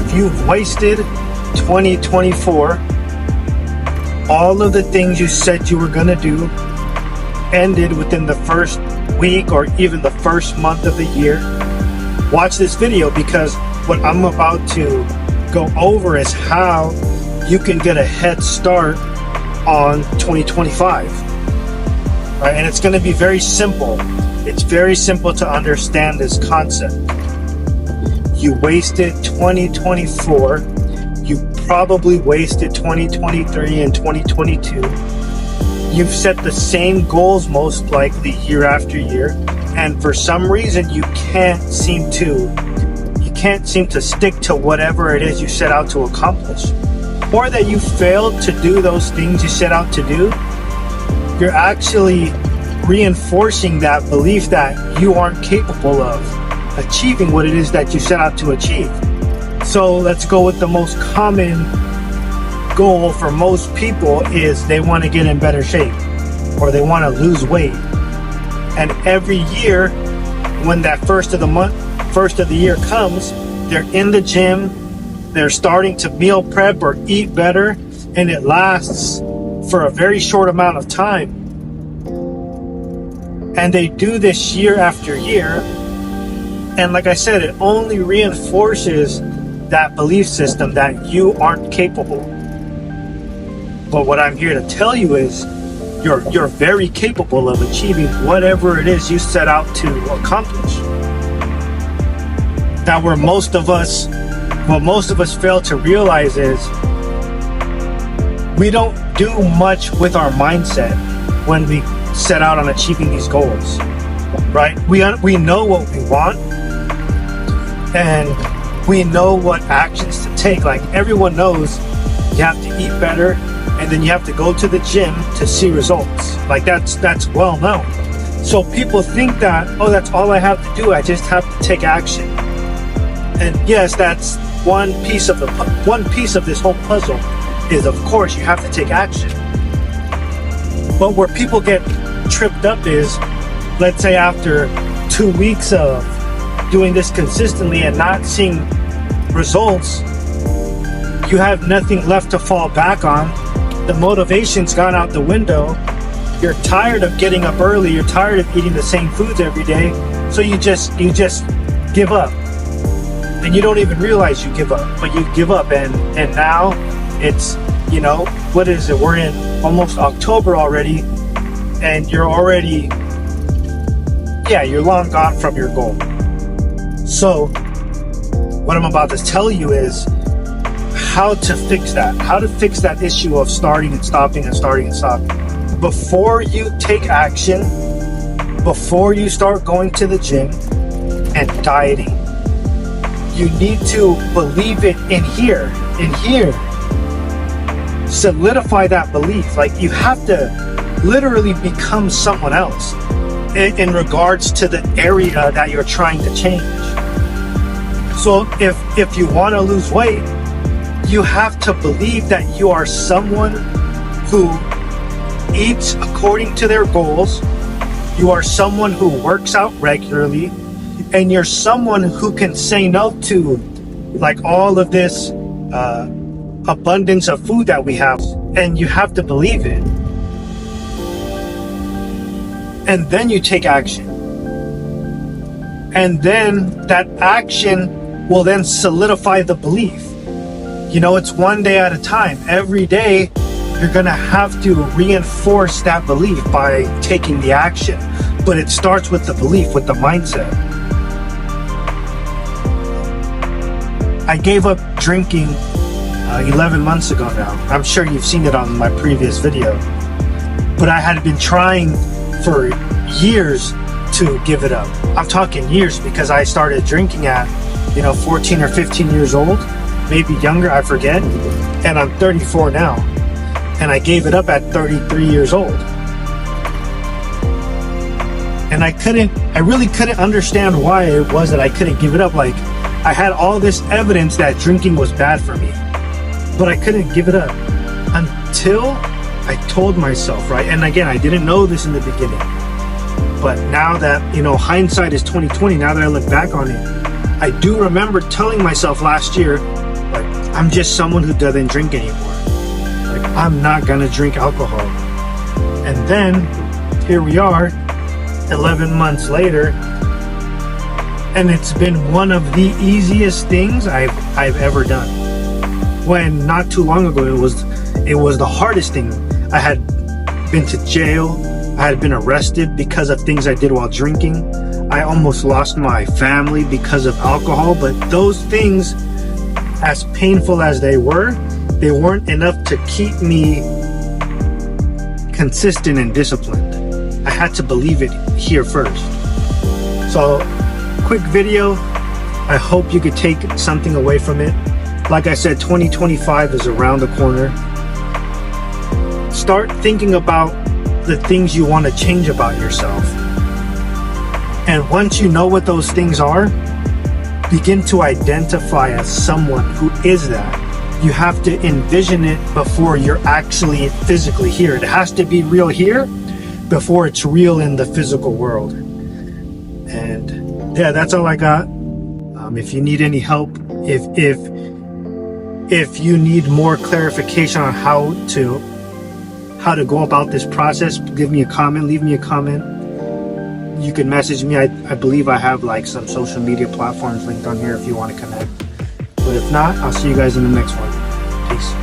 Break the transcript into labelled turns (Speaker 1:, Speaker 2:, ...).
Speaker 1: if you've wasted 2024, all of the things you said you were going to do ended within the first week or even the first month of the year, watch this video, because what I'm about to go over is how you can get a head start on 2025. Right? And it's going to be very simple. It's very simple to understand this concept. You wasted 2024. You probably wasted 2023 and 2022. You've set the same goals most likely year after year, and for some reason you can't seem to stick to whatever it is you set out to accomplish, or that you failed to do those things you set out to do. You're actually reinforcing that belief that you aren't capable of achieving what it is that you set out to achieve. So let's go with the most common goal for most people is they want to get in better shape, or they want to lose weight. And every year when that first of the year comes, they're in the gym, they're starting to meal prep or eat better, and it lasts for a very short amount of time. And they do this year after year. And like I said, it only reinforces that belief system that you aren't capable. But what I'm here to tell you is you're very capable of achieving whatever it is you set out to accomplish. Now, what most of us fail to realize is we don't do much with our mindset when we set out on achieving these goals, right? We know what we want, and we know what actions to take. Like, everyone knows you have to eat better, and then you have to go to the gym to see results. Like, that's well known. So people think that, oh, that's all I have to do. I just have to take action. And yes, that's one piece of this whole puzzle is, of course, you have to take action. But where people get tripped up is, let's say after 2 weeks of doing this consistently and not seeing results, you have nothing left to fall back on. The motivation's gone out the window. You're tired of getting up early. You're tired of eating the same foods every day. So you just give up. And you don't even realize you give up, but you give up. And now it's, what is it? We're in almost October already, and you're already, you're long gone from your goal. So what I'm about to tell you is how to fix that issue of starting and stopping and starting and stopping. Before you take action, before you start going to the gym and dieting, you need to believe it in here. Solidify that belief. Like, you have to literally become someone else in regards to the area that you're trying to change. So if you want to lose weight, you have to believe that you are someone who eats according to their goals. You are someone who works out regularly, and you're someone who can say no to like all of this abundance of food that we have. And you have to believe it. And then you take action. And then that action will then solidify the belief. It's one day at a time. Every day, you're going to have to reinforce that belief by taking the action. But it starts with the belief, with the mindset. I gave up drinking 11 months ago now. I'm sure you've seen it on my previous video. But I had been trying for years to give it up. I'm talking years, because I started drinking at 14 or 15 years old, maybe younger, I forget. And I'm 34 now. And I gave it up at 33 years old. And I really couldn't understand why it was that I couldn't give it up. Like, I had all this evidence that drinking was bad for me, but I couldn't give it up until I told myself, right? And again, I didn't know this in the beginning, but now that, hindsight is 2020, now that I look back on it, I do remember telling myself last year, I'm just someone who doesn't drink anymore. Like, I'm not gonna drink alcohol. And then here we are 11 months later, and it's been one of the easiest things I've ever done. When not too long ago it was the hardest thing. I had been to jail, I had been arrested because of things I did while drinking. I almost lost my family because of alcohol, but those things, as painful as they weren't enough to keep me consistent and disciplined. I had to believe it here first. So, quick video. I hope you could take something away from it. Like I said, 2025 is around the corner. Start thinking about the things you want to change about yourself. And once you know what those things are, begin to identify as someone who is that. You have to envision it before you're actually physically here. It has to be real here before it's real in the physical world. And yeah, that's all I got. If you need any help, if you need more clarification on how to go about this process, leave me a comment. You can message me. I believe I have like some social media platforms linked on here if you want to connect. But if not, I'll see you guys in the next one. Peace.